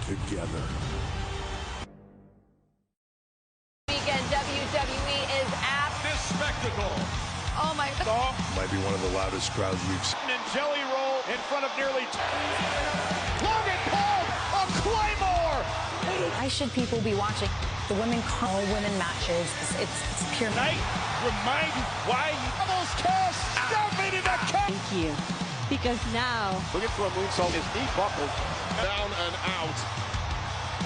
together. Weekend WWE is at this spectacle. Oh my God. Might be one of the loudest crowds we've seen. And jelly roll in front of nearly Logan Paul, a Claymore. Why should people be watching the all women matches? It's pure night. Remind why you almost cast Stephanie in the cat. Thank you. Because now look into a moonsault, his knee buckled. Down and out.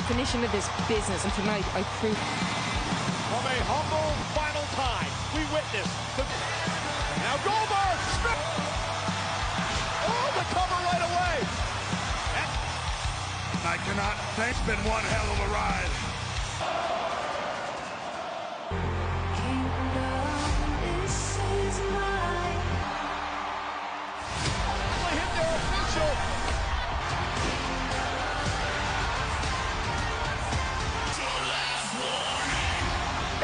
Finishing with this business, and tonight I proved. From a humble final time, we witness the now Goldberg. Oh, the cover right away. I cannot think. It's been one hell of a ride. Hit their official.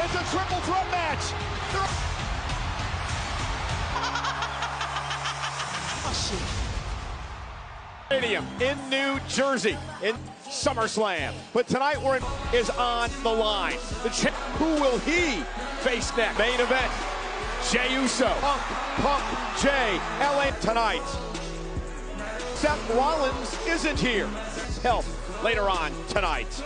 It's a triple threat match. Stadium in New Jersey in SummerSlam. But tonight is on the line. Who will he face next? Main event. Jey Uso. Punk, Jey, LA tonight. Seth Rollins isn't here. Help later on tonight.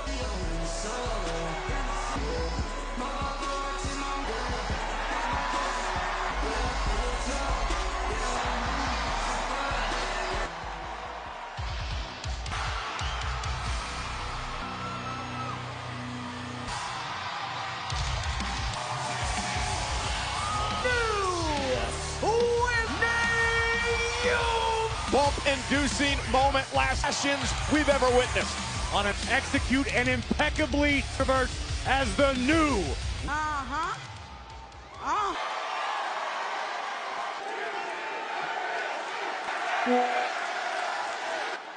Bump-inducing moment, last sessions we've ever witnessed. On an execute and impeccably traverse as the new.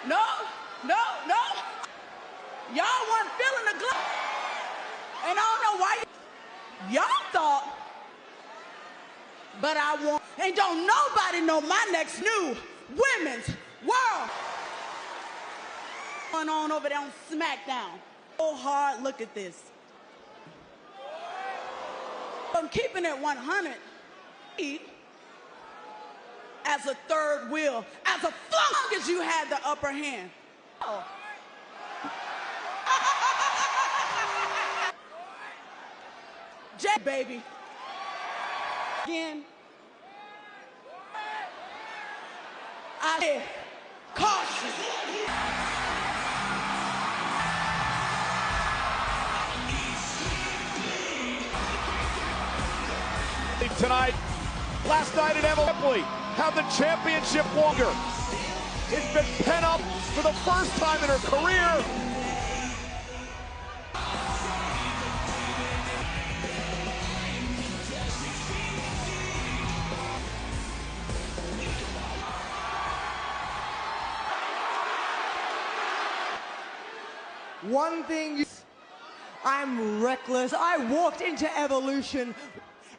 No. Y'all weren't feeling the glow. And I don't know why y'all thought, but I want. And don't nobody know my next new women's world. Going on over there on SmackDown. So hard, look at this. I'm keeping it 100 as a third wheel, as long as you had the upper hand. Oh. Jey, baby. Again. I said, caution. Tonight, last night at Emily, have the championship longer. It's been pent up for the first time in her career. One thing, I'm reckless. I walked into Evolution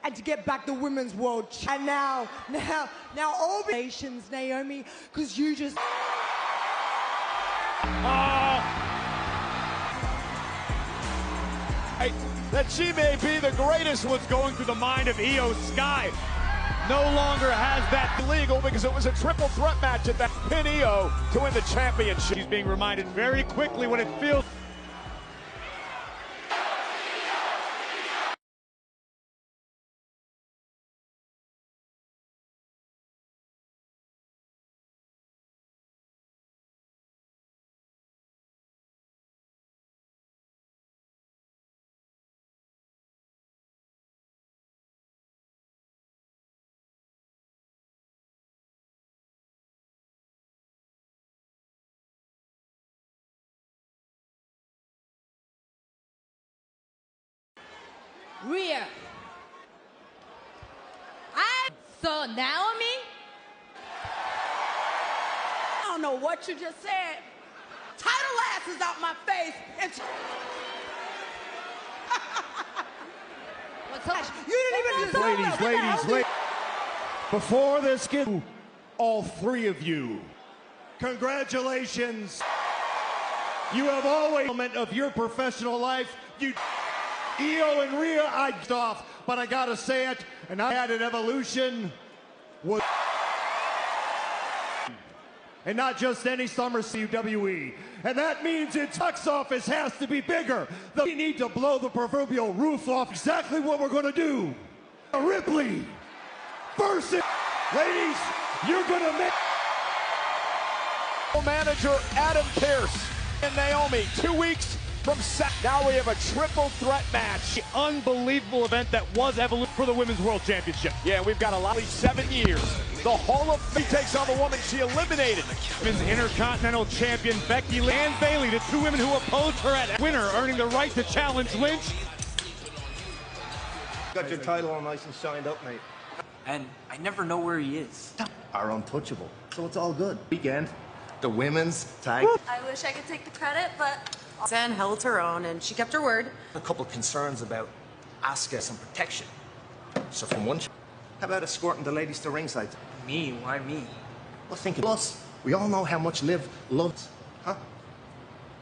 and to get back the women's world. And now all the nations, Naomi, because you just. That she may be the greatest was going through the mind of Io Sky. No longer has that legal because it was a triple threat match at that pin Io to win the championship. She's being reminded very quickly when it feels. Rhea. So Naomi? I don't know what you just said. Title ass is out my face. And What's up? you didn't even deserve Ladies. Before this gets all three of you, congratulations. You have always moment of your professional life. You, Io and Rhea, I off, but I gotta say it, and I had an Evolution was, and not just any summer WWE, and that means its box office has to be bigger. We need to blow the proverbial roof off. Exactly what we're gonna do. Ripley versus, ladies, you're gonna make. Manager Adam Pearce and Naomi, 2 weeks from now we have a triple threat match. The unbelievable event that was Evolution for the Women's World Championship. Yeah, we've got a lot, 7 years. The Hall of Fame takes on the woman she eliminated. Women's Intercontinental Champion Becky Lynch and Bayley, the 2 women who opposed her at winner, earning the right to challenge Lynch. Got your title all nice and shined up, mate. And I never know where he is. Are untouchable, so it's all good. Weekend, the women's tag. I wish I could take the credit, but Roxanne held her own and she kept her word. A couple of concerns about Asuka, some protection. So from one, how about escorting the ladies to ringside? Me? Why me? Well, think of us. We all know how much Liv loves, huh?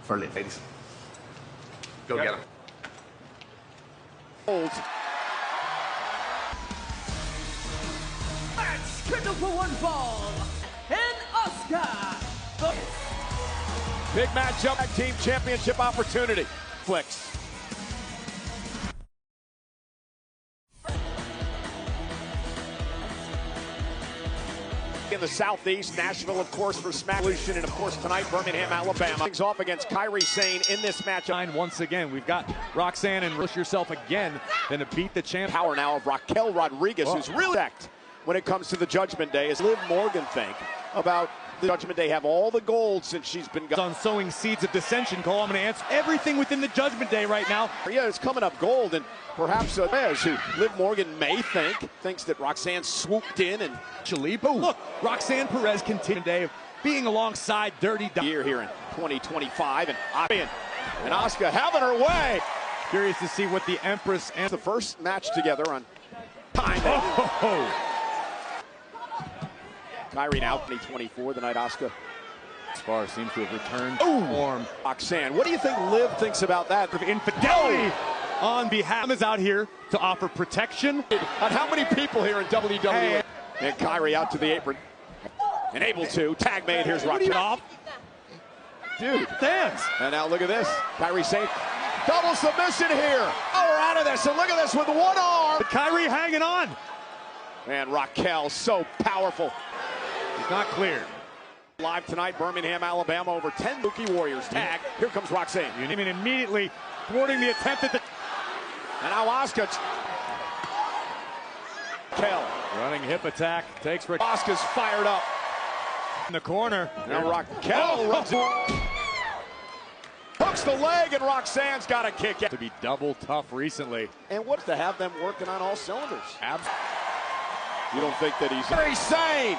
For Liv, ladies. Go get them. Scheduled for one fall, and Asuka. Big matchup, tag team championship opportunity. Flicks. In the Southeast, Nashville, of course, for SmackDown, and of course tonight, Birmingham, Alabama. Things off against Kairi Sane in this matchup. Once again, we've got Roxanne and push yourself again, then to beat the champ. Power now of Raquel Rodriguez, who's really act when it comes to the Judgment Day. As Liv Morgan think about the Judgment Day, have all the gold since she's been on sowing seeds of dissension. Cole, I'm going to answer everything within the Judgment Day right now. Yeah, it's coming up gold, and perhaps Perez, who Liv Morgan may thinks that Roxanne swooped in and Chalipo. Look, Roxanne Perez continued day of being alongside Dirty Dom. Year here in 2025, and Asuka having her way. Curious to see what the Empress and the first match together on time. Kairi now 2024, the night Asuka Spar seems to have returned to form. Roxanne, what do you think Liv thinks about that? Of infidelity on behalf is out here to offer protection. On how many people here in WWE? And Kairi out to the apron. And able to. Tag made. Here's Roxanne. Dude. Dance. And now look at this. Kairi safe. Double submission here. Oh, we're out of this. And look at this with one arm. Kairi hanging on. And Raquel so powerful. He's not cleared. Live tonight, Birmingham, Alabama, over 10 Mookie Warriors. Tag. Here comes Roxanne. Union immediately thwarting the attempt at the... And now Asuka. Raquel. Running hip attack. Takes Asuka's fired up. In the corner. Now Raquel runs it. Hooks the leg, and Roxanne's got a kick. To be double tough recently. And what's to have them working on all cylinders? You don't think that he's very sane?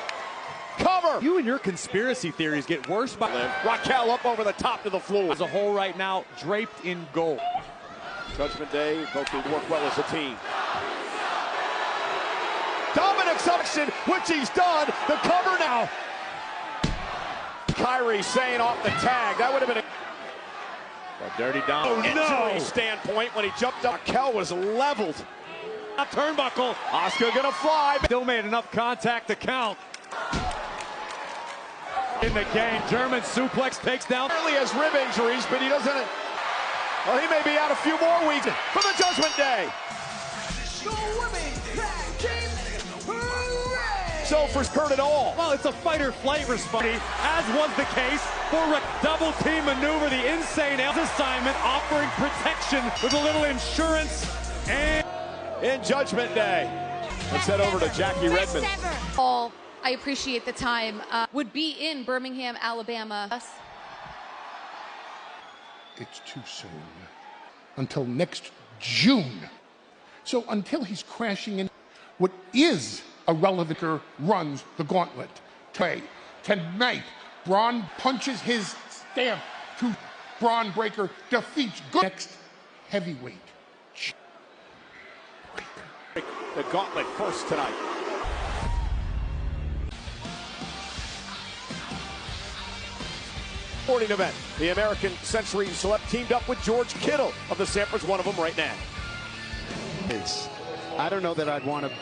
Cover. You and your conspiracy theories get worse by Raquel up over the top to the floor. As a whole right now, draped in gold. Judgment Day, both will work well as a team. Dominic suction, which he's done. The cover now. Kairi Sane off the tag. That would have been a Dirty Dom. Injury standpoint when he jumped up. Raquel was leveled. A turnbuckle. Asuka gonna fly. Still made enough contact to count. In the game, German suplex takes down. He has rib injuries, but he doesn't. Well, he may be out a few more weeks for the Judgment Day. So for Kurt at all. Well, it's a fight or flight response, as was the case for a double team maneuver. The insane assignment offering protection with a little insurance and in Judgment Day. Let's head over to Jackie Redmond. All I appreciate the time. Would be in Birmingham, Alabama. It's too soon. Until next June. So until he's crashing in, what is a relevant runs the gauntlet. Tonight, Braun punches his stamp to Braun Breaker, defeats next heavyweight. The gauntlet first tonight. Sporting event. The American Century Select teamed up with George Kittle of the Sanford's, one of them right now. I don't know that I'd want to.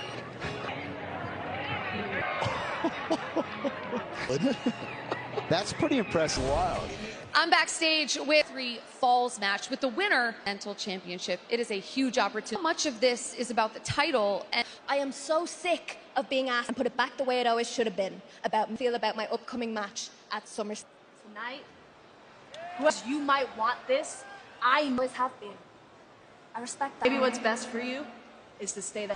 That's pretty impressive. Wild. I'm backstage with 3 falls match with the winner mental championship. It is a huge opportunity. Much of this is about the title, and I am so sick of being asked and put it back the way it always should have been about my upcoming match at SummerSlam tonight. You might want this. I always have been. I respect that. Maybe what's best for you is to stay there.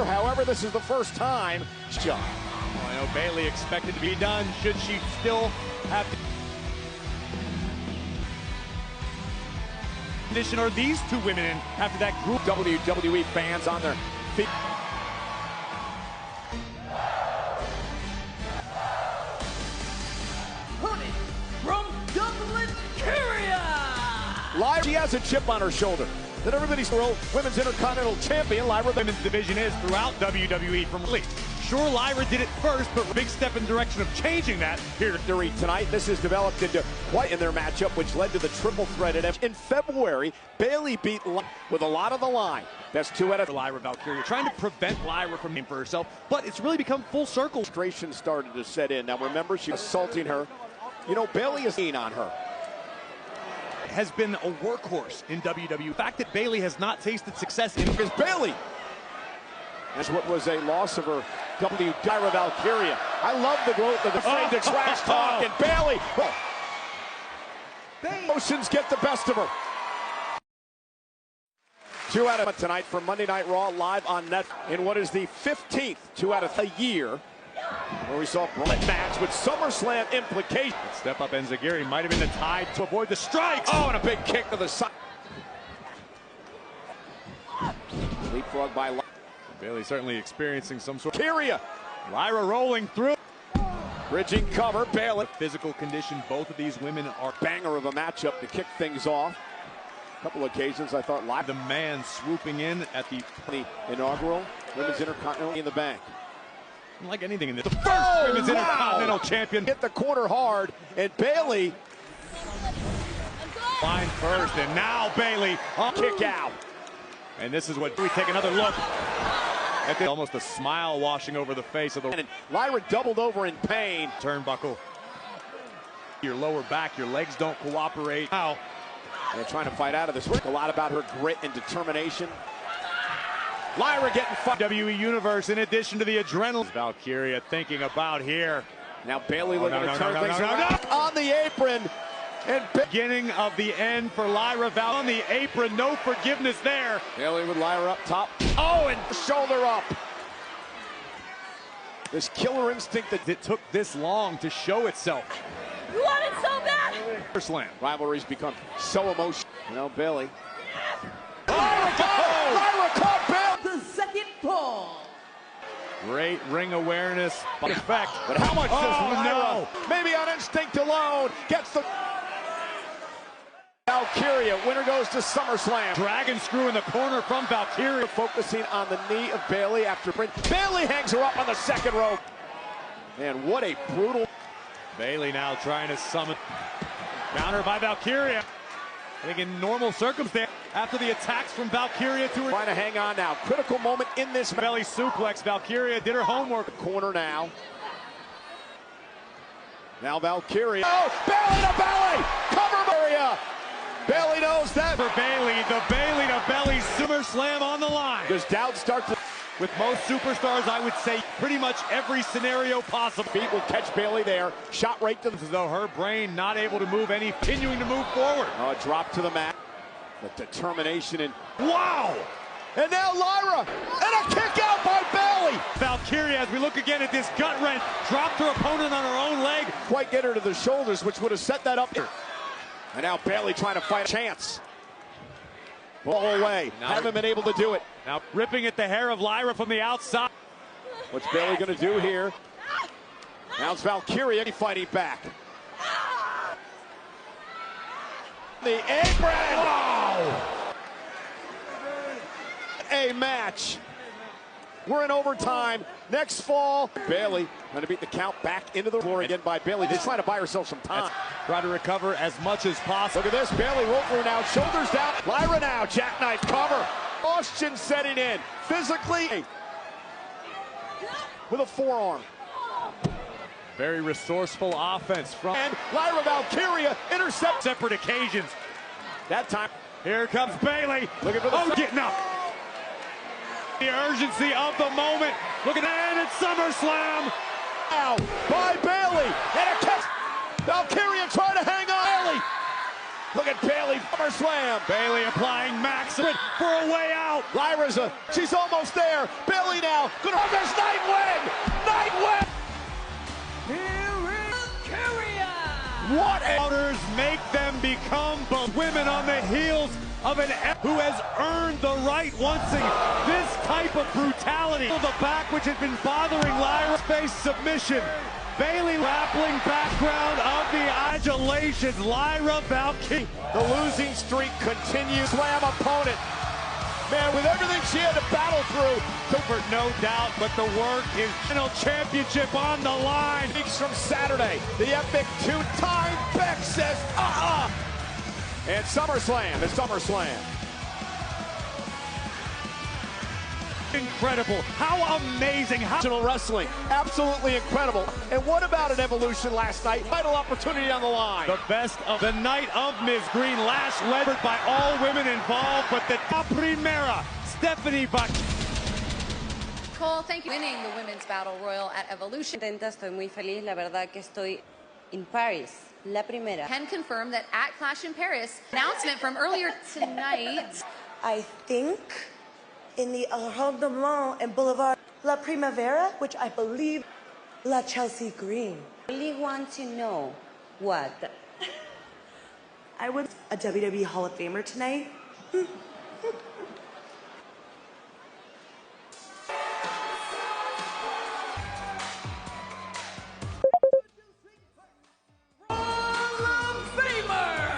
However, this is the first time. I know Bayley expected to be done. Should she still have to condition, or these 2 women in after that group? WWE fans on their feet. From Dublin, Kyria! She has a chip on her shoulder. That everybody's world women's intercontinental champion. Lyra, women's division is throughout WWE from Lee. Sure, Lyra did it first, but a big step in the direction of changing that here tonight. This has developed into quite in their matchup, which led to the triple threat in February. Bayley beat with a lot of the line. That's 2 out of Lyra Valkyria, trying to prevent Lyra from being for herself, but it's really become full circle. Frustration started to set in. Now remember, she's assaulting her. You know, Bayley is keen on her. Has been a workhorse in WWE. The fact that Bayley has not tasted success in is Bayley. That's what was a loss of her Lyra Valkyria. I love the growth of the fade to trash talk and Bayley. Emotions get the best of her. 2 out of tonight for Monday Night Raw live on Net in what is the 15th 2 out of a year. Where we saw a match with SummerSlam implications. Step up Enziguri might have been the tide to avoid the strikes. Oh, and a big kick to the side. Leapfrog by Lyra. Bayley certainly experiencing some sort of Kyria. Lyra rolling through. Bridging cover, Bayley. Physical condition, both of these women are banger of a matchup to kick things off. A couple occasions I thought live. The man swooping in at the inaugural Women's Intercontinental in the bank. Like anything in this. The first Women's Intercontinental Champion. Hit the corner hard, and Bayley. Line first, and now Bayley. Kick out. And this is what we take another look. At almost a smile washing over the face of the. And Lyra doubled over in pain. Turnbuckle. Your lower back, your legs don't cooperate. Now. They're trying to fight out of this. Work a lot about her grit and determination. Lyra getting fought. WWE Universe in addition to the adrenaline. Valkyria thinking about here. Now Bayley looking to turn things around. On the apron. And beginning of the end for Lyra Val on the apron. No forgiveness there. Bayley with Lyra up top. Oh, and shoulder up. This killer instinct that it took this long to show itself. You want it so bad. Slam. Rivalries become so emotional. You know, Bayley. Lyra caught Bayley. The second fall. Great ring awareness. Effect. But how much does Lyra? Maybe on instinct alone gets the. Valkyria, winner goes to SummerSlam. Dragon screw in the corner from Valkyria. Focusing on the knee of Bayley after Bayley hangs her up on the second rope. Man, what a brutal. Bayley now trying to summon. Counter by Valkyria. I think in normal circumstance, after the attacks from Valkyria to her. Trying to hang on now. Critical moment in this. Belly suplex. Valkyria did her homework. Corner now. Now Valkyria. Oh, Bayley to belly. Cover Valkyria. Bayley knows that. For Bayley, the Bayley to belly SummerSlam on the line. Does doubt start to. With most superstars, I would say pretty much every scenario possible. Feet will catch Bayley there. Shot right to the. As though her brain not able to move any, continuing to move forward. Oh, drop to the mat. With determination and. Wow! And now Lyra. And a kick out by Bayley. Valkyria, as we look again at this gut wrench, dropped her opponent on her own leg. Quite get her to the shoulders, which would have set that up. And now Bayley trying to fight a chance. Ball away. Haven't been able to do it. Now ripping at the hair of Lyra from the outside. What's Bayley going to do here? Now it's Valkyria fighting back. The apron! Wow! Saturday match. We're in overtime. Next fall, Bayley trying to beat the count back into the floor again by Bayley. Just trying to buy herself some time. Try to recover as much as possible. Look at this. Bayley roll through now. Shoulders down. Lyra now. Jackknife cover. Austin setting in. Physically with a forearm. Very resourceful offense from and Lyra Valkyria intercept. Separate occasions. That time. Here comes Bayley. Looking for the getting up. The urgency of the moment. Look at that, and it's SummerSlam. Now by Bayley, and a catch. Valkyria trying to hang on. Bayley. Look at Bayley, SummerSlam. Bayley applying maximum for a way out. Lyra's she's almost there. Bayley now. Good. Oh, there's Night Win. Night Win. What Outers make them become both women on the heels of an who has earned the right once again. This type of brutality. The back which had been bothering Lyra's face submission. Bayley grappling background of the adulations. Lyra Valkyria. The losing streak continues. Slam opponent. Man, with everything she had to battle through. No doubt, but the work is final championship on the line. Weeks from Saturday, the epic two-time Beck says, And SummerSlam is SummerSlam. Incredible. How amazing. How wrestling. Absolutely incredible. And what about an Evolution last night? Title opportunity on the line. The best of the night of Ms. Green. Lash led by all women involved, but the primera, Stephanie Buck. Cole, thank you for winning the Women's Battle Royal at Evolution. Estoy muy feliz. La verdad que estoy in Paris. La primera. Can confirm that at Clash in Paris, announcement from earlier tonight. I think in the Arrondissement and Boulevard La Primavera, which I believe La Chelsea Green. I really want to know what. I would a WWE Hall of Famer tonight.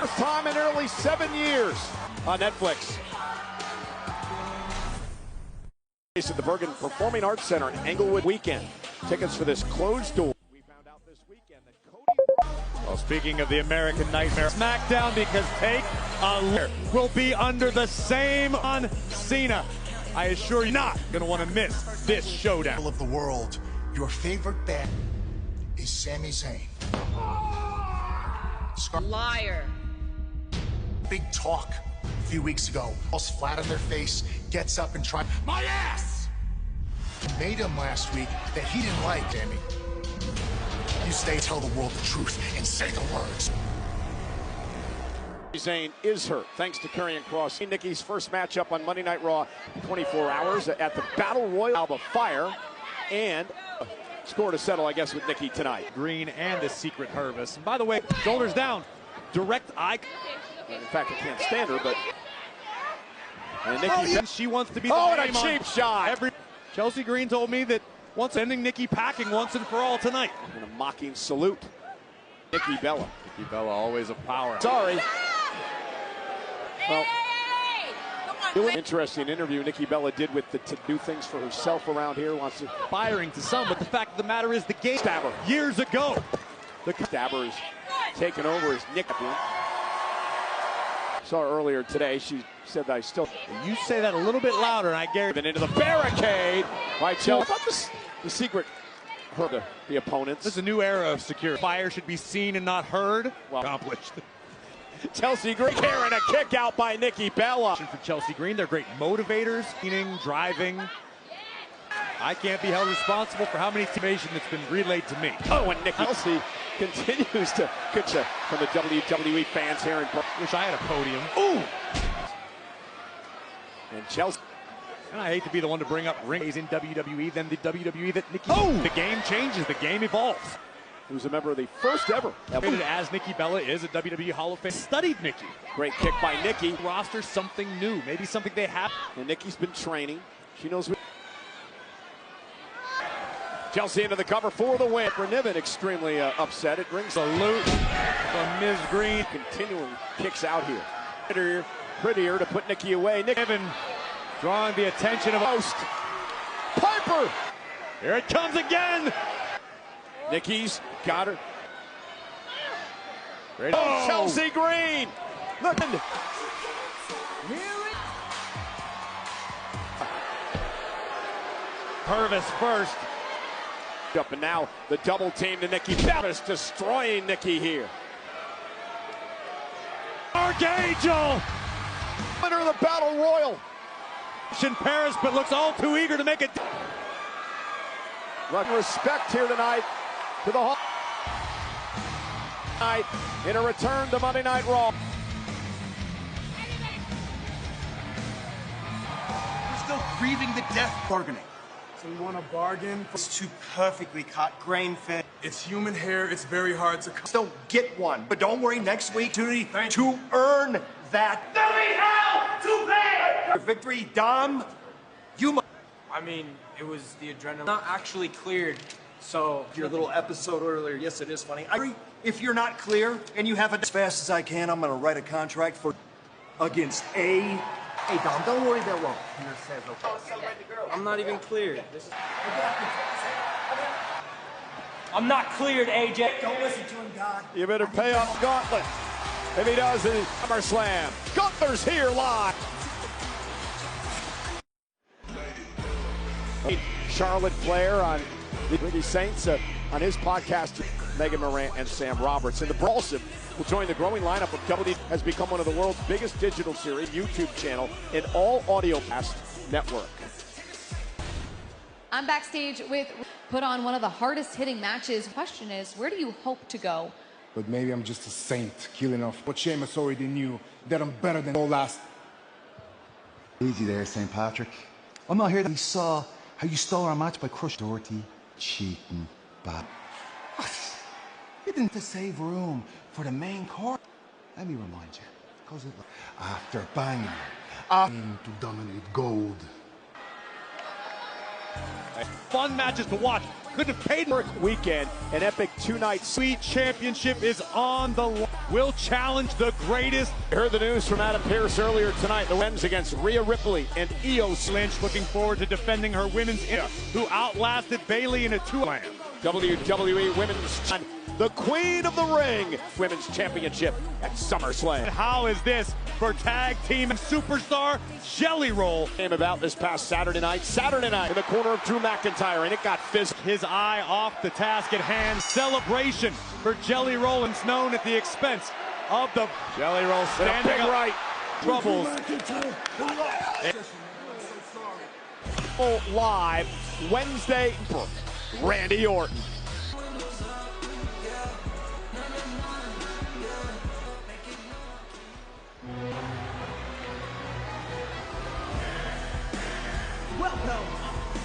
First time in nearly 7 years on Netflix. At the Bergen Performing Arts Center in Englewood weekend. Tickets for this closed door. We found out this weekend that Cody. Well, speaking of the American Nightmare, SmackDown, because Take a look will be under the same on Cena. I assure you, not gonna want to miss this showdown. Of the world, your favorite band is Sami Zayn. Liar. Big talk a few weeks ago. Falls flat on their face, gets up and tries. My ass! Made him last week that he didn't like, Sammy. You stay, tell the world the truth, and say the words. Zayn is hurt, thanks to Karrion Kross. Nikki's first matchup on Monday Night Raw, 24 hours at the Battle Royal of Fire, and score to settle, I guess, with Nikki tonight. Green and the Secret Hervis. And by the way, shoulders down, direct eye. In fact, I can't stand her, but. And Nikki, she wants to be the and a cheap shot. Chelsea Green told me that once ending Nikki packing once and for all tonight. And a mocking salute. Nikki Bella. Nikki Bella, always a power. Sorry. Well, it was an interesting interview Nikki Bella did with to do things for herself around here. Wants to firing to some, but the fact of the matter is the game Stabber years ago. The Stabber is taken over as Nick. Saw her earlier today. She said that I still. You say that a little bit louder, and I guarantee. Then into the barricade by Chelsea. I thought the Secret hurt the opponents. This is a new era of security. Fire should be seen and not heard. Well accomplished. Chelsea Green carrying a kick out by Nikki Bella. For Chelsea Green, they're great motivators, meaning driving. I can't be held responsible for how many information that's been relayed to me. Oh, and Nikki Chelsea continues to get you from the WWE fans here in. Wish I had a podium. Ooh. And Chelsea. And I hate to be the one to bring up rings in WWE, then the WWE that Nikki. Oh! The game changes, the game evolves. Who's a member of the first ever. As Nikki Bella is a WWE Hall of Fame. Studied Nikki. Great kick by Nikki. Roster something new, maybe something they have. And Nikki's been training. She knows. Chelsea into the cover for the win. Niven extremely upset. It brings a loot from Ms. Green. Continually kicks out here. Prettier to put Nikki away. Niven Drawing the attention of host. Piper! Here it comes again! Nikki's got her. Oh, Chelsea Green! Look! Purvis first. Up and now the double team to Nikki. Purvis destroying Nikki here. Archangel! Winner of the Battle Royal. In Paris, but looks all too eager to make it. Respect here tonight to the Hall. In a return to Monday Night Raw. We're still grieving the death bargaining. So you want a bargain? It's too perfectly cut, grain-fed. It's human hair. It's very hard to cut. Still get one, but don't worry. Next week, to earn that. There'll be hell to pay. Your victory, Dom. You must. I mean, it was the adrenaline. Not actually cleared, so. Your little episode earlier, yes, it is funny. If you're not clear and you have it as fast as I can, I'm gonna write a contract for against A. Hey, Dom, don't worry that long. I'm not even cleared. I'm not cleared, AJ. Don't listen to him, God. You better pay off Gauntlet. If he does, in SummerSlam. Gunther's here live. Charlotte Flair on the Saints on his podcast. Megan Morant and Sam Roberts. And the Brawlson will join the growing lineup of WWE. Has become one of the world's biggest digital series YouTube channel and all audio cast network. I'm backstage with put on one of the hardest hitting matches. Question is, where do you hope to go? But maybe I'm just a saint killing off. But Sheamus already knew that I'm better than all last. Easy there, St. Patrick. I'm not here that we saw how you stole our match by crushing Doherty, cheating, bad. You didn't to save room for the main court. Let me remind you, because after banging, to dominate gold. Fun matches to watch. Couldn't have paid for weekend. An epic two-night Sweet Championship is on the line. Will challenge the greatest. You heard the news from Adam Pearce earlier tonight. The wins against Rhea Ripley and Io Lynch. Looking forward to defending her women's who outlasted Bayley in a two-man. WWE Women's the Queen of the Ring Women's Championship at SummerSlam. How is this for tag team and superstar Jelly Roll? Came about this past Saturday night in the corner of Drew McIntyre, and it got fizzed. His eye off the task at hand. Celebration for Jelly Roll, and it's known at the expense of the Jelly Roll standing up. Right. Troubles. Live Wednesday. Randy Orton. Welcome,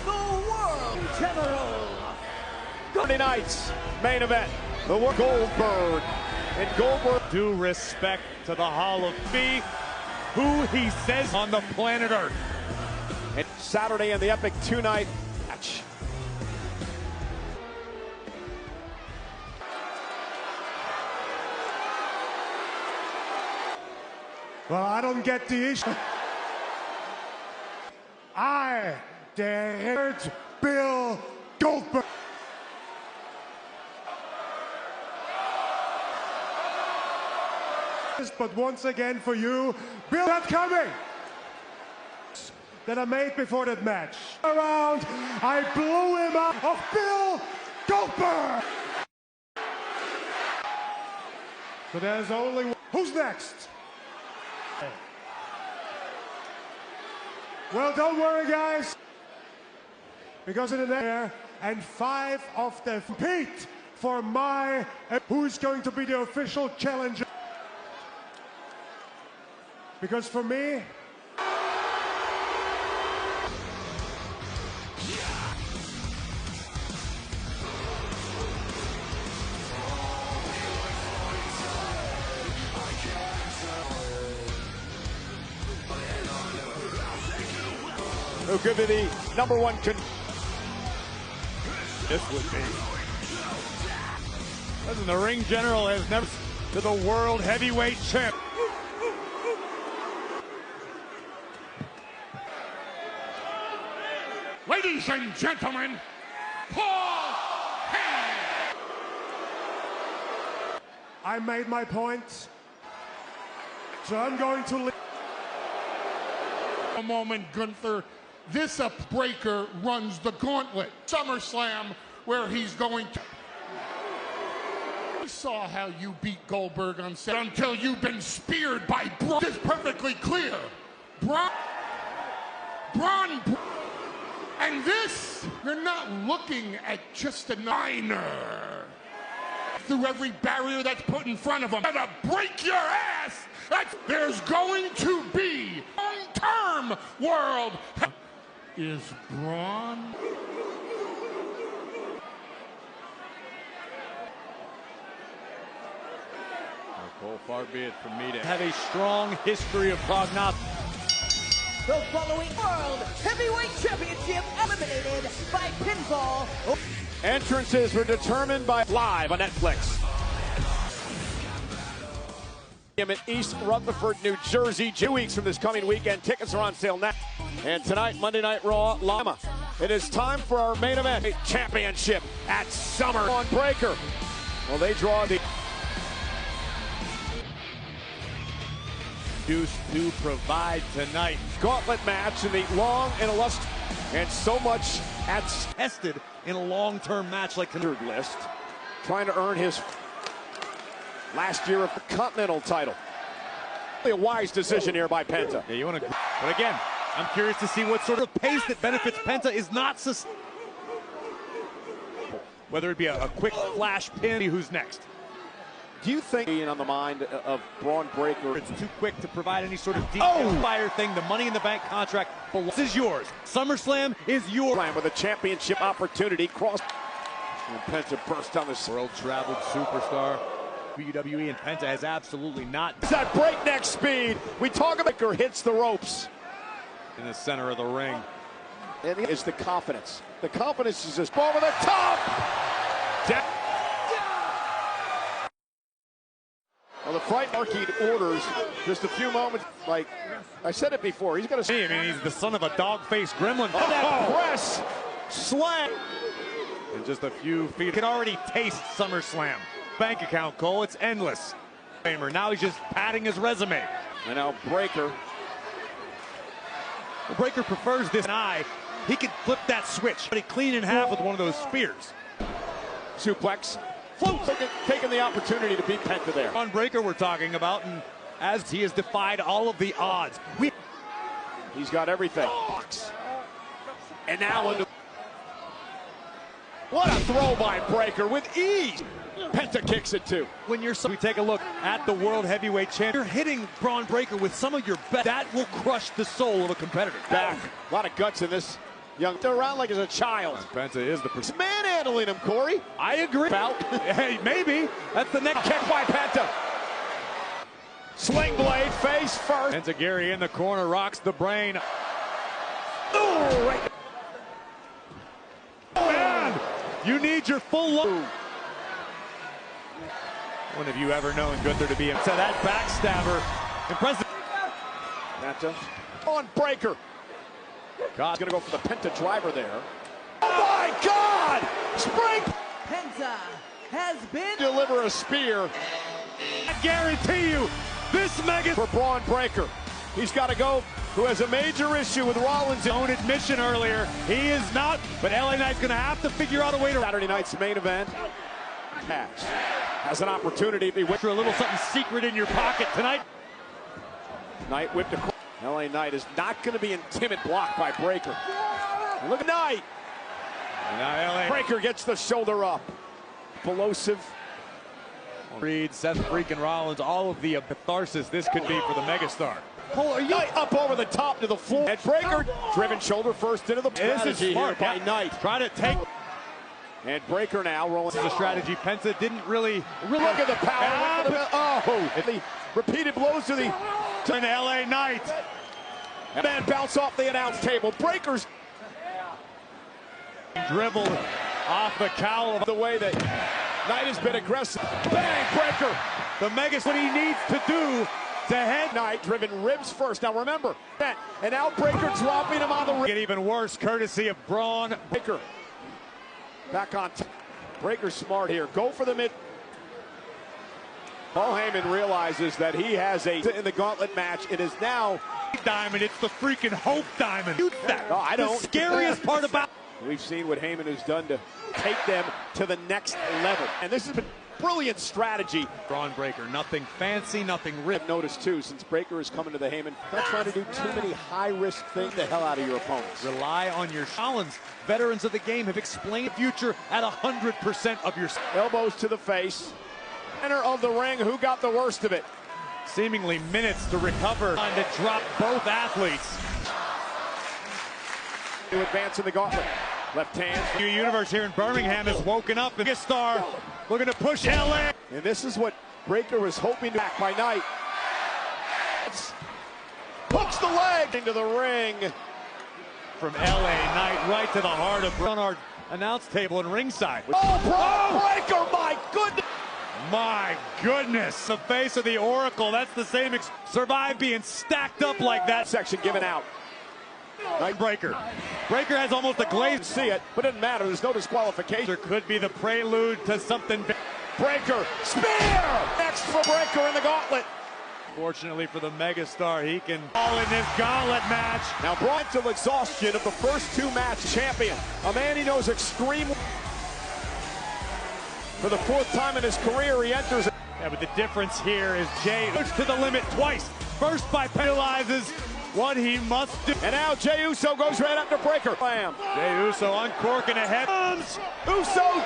the World General. Monday night's main event, the Goldberg. And Goldberg, due respect to the Hall of Fame, who he says on the planet Earth. And Saturday in the epic two-night match. Well, I don't get the issue. I dared Bill Goldberg. But once again for you, Bill, that's coming. That I made before that match. Around, I blew him out of Bill Goldberg. So there's only one. Who's next? Well, don't worry, guys, because in the next and 5 of the compete for my who's going to be the official challenger. Because for me, who could be the #1 This would be. Listen, the ring general has never to the world heavyweight champ. Ladies and gentlemen, Paul Heyman. I made my point, so I'm going to leave. A moment, Gunther. This breaker runs the gauntlet. SummerSlam, where he's going to. I saw how you beat Goldberg on set until you've been speared by Braun. It's perfectly clear. Braun. And this, you're not looking at just a niner. Through every barrier that's put in front of him. Gonna break your ass. There's going to be long-term world. Is Braun? Cole, far be it from me to have a strong history of prognostics. The following World Heavyweight Championship eliminated by pinfall. Entrances were determined by live on Netflix. In East Rutherford, New Jersey, 2 weeks from this coming weekend. Tickets are on sale now. And tonight, Monday Night Raw, Lama. It is time for our main event championship at Summer on Breaker. Well, they draw the to provide tonight. Gauntlet match in the long and illustrious, and so much at tested in a long-term match like the list, trying to earn his last year of the Continental title. A wise decision here by Penta. Yeah, you want to, but again, I'm curious to see what sort of pace that benefits Penta is not sustainable. Whether it be a quick flash pin, who's next? Do you think on the mind of Braun Breaker? It's too quick to provide any sort of deep fire thing. The Money in the Bank contract this is yours. SummerSlam is yours. With a championship opportunity. Cross. And Penta burst down this world-traveled superstar. WWE and Penta has absolutely not. It's that breakneck speed. We talk about Breaker hits the ropes. In the center of the ring. And it's the confidence. The confidence is just over the top. Down. Well, the Fright Marquee orders just a few moments. Like I said it before, he's going to. I mean, he's the son of a dog-faced gremlin. Oh, that press slam. In just a few feet, you can already taste SummerSlam. Bank account, Cole, it's endless. Now he's just padding his resume. And now Breaker. The Breaker prefers this eye. He can flip that switch, but he clean in half with one of those spears. Suplex. Floats, taking the opportunity to beat Penta there. On Breaker we're talking about, and as he has defied all of the odds. He's got everything. And now into... What a throw by Breaker with ease. Penta kicks it too. When we take a look at the World Heavyweight Champion, you're hitting Braun Breaker with some of your best. That will crush the soul of a competitor. Back. A lot of guts in this. They're around like as a child. Penta is the manhandling him, Corey. I agree. Hey, maybe. That's the next kick by Penta. Sling blade, face first. Penta Gary in the corner, rocks the brain. Ooh, right. Man, you need your full load. When have you ever known Gunther to be to that backstabber? Impressive. Penta on Breaker. God's gonna go for the Penta driver there. Oh my God! Spring! Penta has been deliver a spear. I guarantee you, this mega for Braun Breaker. He's got to go. Who has a major issue with Rollins' own admission earlier? He is not. But LA Knight's gonna have to figure out a way to. Saturday night's main event. Cash has an opportunity. He went for a little something secret in your pocket tonight. Knight whipped across. LA Knight is not going to be intimidated, blocked by Breaker. And look at Knight. Now LA Breaker gets the shoulder up. Explosive. Reed, Seth freaking Rollins, all of the catharsis this could be for the megastar. Cole, are you up over the top to the floor? And Breaker driven shoulder first into the strategy here by Knight. Try to take. And Breaker now rolling. This is a strategy. Penta didn't really look at the power. The repeated blows to the an LA Knight. And then bounce off the announce table. Breaker's dribbled off the cowl of the way that Knight has been aggressive. Bang, Breaker. The Megas what he needs to do to head. Knight driven ribs first. Now remember, and now Breaker dropping him on the ribs. Get even worse, courtesy of Braun. Breaker back on. Breaker smart here. Go for the mid. Paul Heyman realizes that he has in the gauntlet match. It is now diamond. It's the freaking Hope Diamond. Shoot that. No, I don't. The scariest part about. We've seen what Heyman has done to take them to the next level, and this has been brilliant strategy. Braun Breaker, nothing fancy, nothing rip. I've noticed too, since Breaker has come into the Heyman, not trying to do too many high-risk things. The hell out of your opponents. Rely on your Collins. Veterans of the game have explained the future at 100% of your elbows to the face. Center of the ring. Who got the worst of it? Seemingly minutes to recover. Time to drop both athletes. To advance in the gauntlet. Left hand. The universe here in Birmingham has woken up. Biggest star looking to push LA. And this is what Breaker was hoping to back by Knight. Hooks the leg into the ring. From LA, Knight right to the heart of on our announce table and ringside. Oh, Breaker, my goodness. My goodness. The face of the Oracle. That's the same. Survive being stacked up like that. Section given out. Knight Breaker. Breaker has almost a glaze. See it, but it doesn't matter. There's no disqualification. There could be the prelude to something big. Breaker, spear! Next for Breaker in the gauntlet. Fortunately for the megastar, he can fall in this gauntlet match. Now brought to exhaustion of the first two match champion. A man he knows extreme. For the fourth time in his career, he enters. Yeah, but the difference here is Jay pushed to the limit twice. First by penalizes what he must do. And now Jey Uso goes right after Breaker. Bam. Jey Uso uncorking ahead. Uso,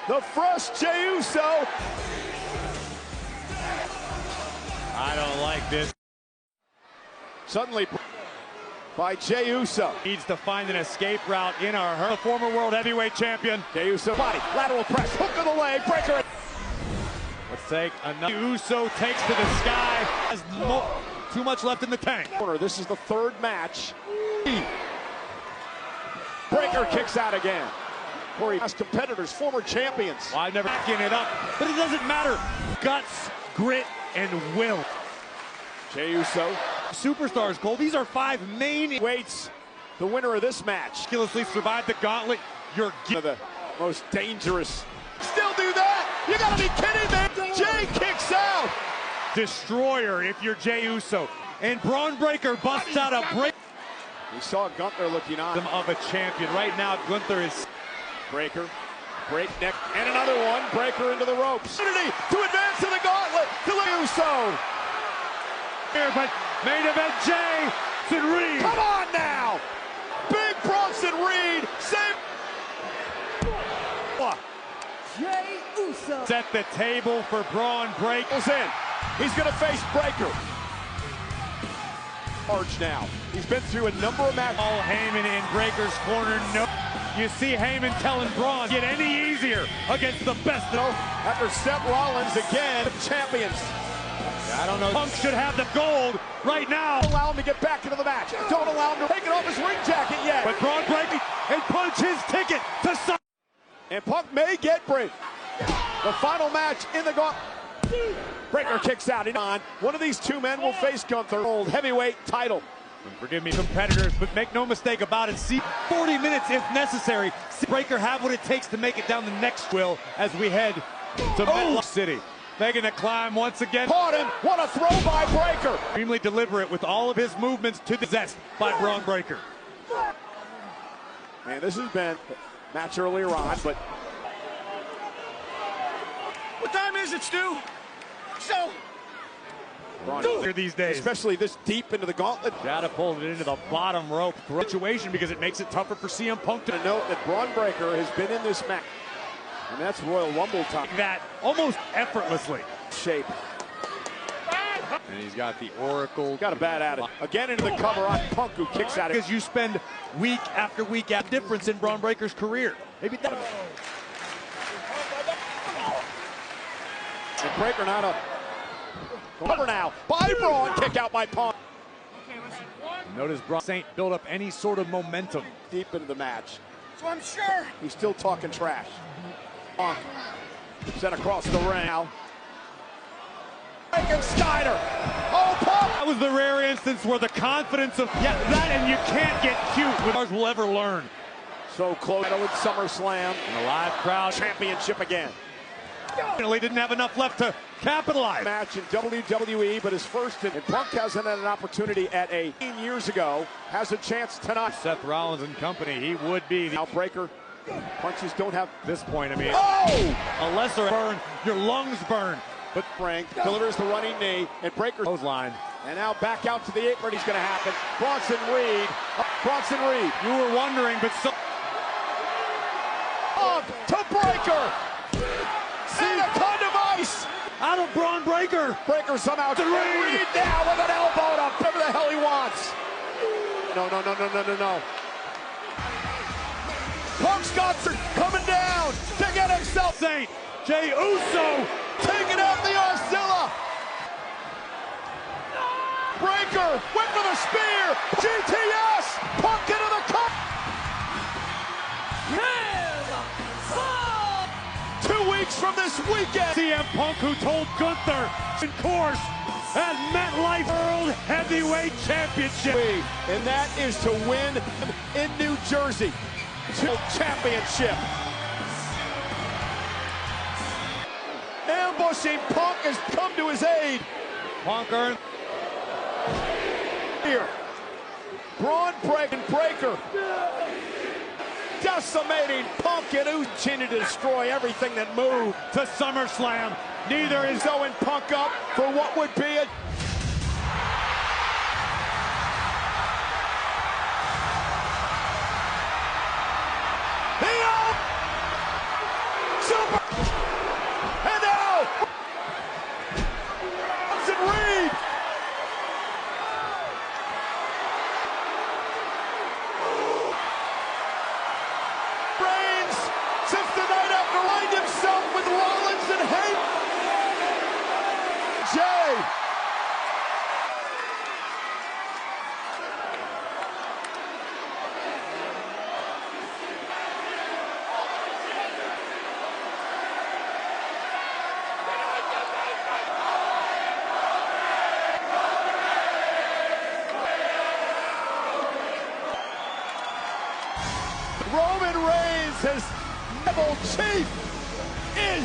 the fresh Jey Uso. I don't like this. Suddenly by Jey Uso. Needs to find an escape route in her former world heavyweight champion. Jey Uso body, lateral press, hook of the leg, Breaker. Let's take another. Uso takes to the sky. Has too much left in the tank. This is the third match. Breaker kicks out again. Corey has competitors, former champions. Well, I've never backing it up, but it doesn't matter. Guts, grit, and will. Jey Uso. Superstars, Cole. These are five main weights. The winner of this match. Miraculously survived the gauntlet. You're one of the most dangerous. Still do that? You gotta be kidding me. Jey kicks out. Destroyer if you're Jey Uso. And Braun Breaker busts out a break. We saw Gunther looking on. Of a champion. Right now, Gunther is. Breaker, breakneck, and another one. Breaker into the ropes. Opportunity to advance to the gauntlet. To Uso. Here, but main event Jey and Reed. Come on now. Big Bronson Reed. Save. Jey Uso. Set the table for Braun Breaker. In. He's going to face Breaker. Arch now. He's been through a number of matches. All Heyman in Breaker's corner. No. You see Heyman telling Braun, get any easier against the best. After Seth Rollins again, champions. I don't know. Punk should have the gold right now. Don't allow him to get back into the match. Don't allow him to take it off his ring jacket yet. But Braun Breaker and punch his ticket to some. And Punk may get Breaker. The final match in the gauntlet. Breaker kicks out. On one of these two men will face Gunther. Old heavyweight title. Forgive me, competitors, but make no mistake about it. See 40 minutes if necessary. See Breaker have what it takes to make it down the next will as we head to MetLife City. Making a climb once again. Caught him. What a throw by Breaker. Extremely deliberate with all of his movements to the zest by Braun Breaker. Man, this has been a match earlier on, but. What time is it, Stu? So. Here these days, especially this deep into the gauntlet. Catapulted into the bottom rope situation because it makes it tougher for CM Punk to note that Braun Breaker has been in this match. And that's Royal Rumble time. That almost effortlessly. Shape. And he's got the Oracle. Got a bad attitude. Again into the cover on Punk, who kicks out. Because you spend week after week at difference in Braun Breaker's career. Maybe that. And Breaker not up. Cover now by Braun. Kick out by Punk. Notice Braun Saint build up any sort of momentum. Deep into the match. So I'm sure. He's still talking trash. Punk sent across the ring now. Steiner That was the rare instance where the confidence of that, and you can't get cute with ours will ever learn. So close to SummerSlam. And a live crowd. Championship again. He didn't have enough left to capitalize. Match in WWE, but his first, and Punk hasn't had an opportunity at 18 years ago. Has a chance tonight. Seth Rollins and company, he would be the outbreaker. Punches don't have this point. I mean, a lesser burn, your lungs burn. But Frank delivers the running knee, and Breaker line. And now back out to the apron. He's going to happen. Bronson Reed. You were wondering, but so. Up to Breaker. And a ton of ice. Out of Braun Breaker. Breaker somehow to Reed now with an elbow to whatever the hell he wants. No. Punk Scott's coming down to get himself. Saint Jey Uso taking out the Arcilla. Breaker went for the spear. GTS. Punk into the cup. 2 weeks from this weekend. CM Punk, who told Gunther, in course, at MetLife World Heavyweight Championship. And that is to win in New Jersey. Championship. Ambushing Punk has come to his aid. Punk earned. Here. Braun Breaker. Decimating Punk and Uso to destroy everything that moved. To SummerSlam. Neither is Owen Punk up for what would be a Super. And now Bronson Reed. Reigns, since the night after, lined himself with Rollins and Heyman. Jay. Roman Reigns has Neville Chief is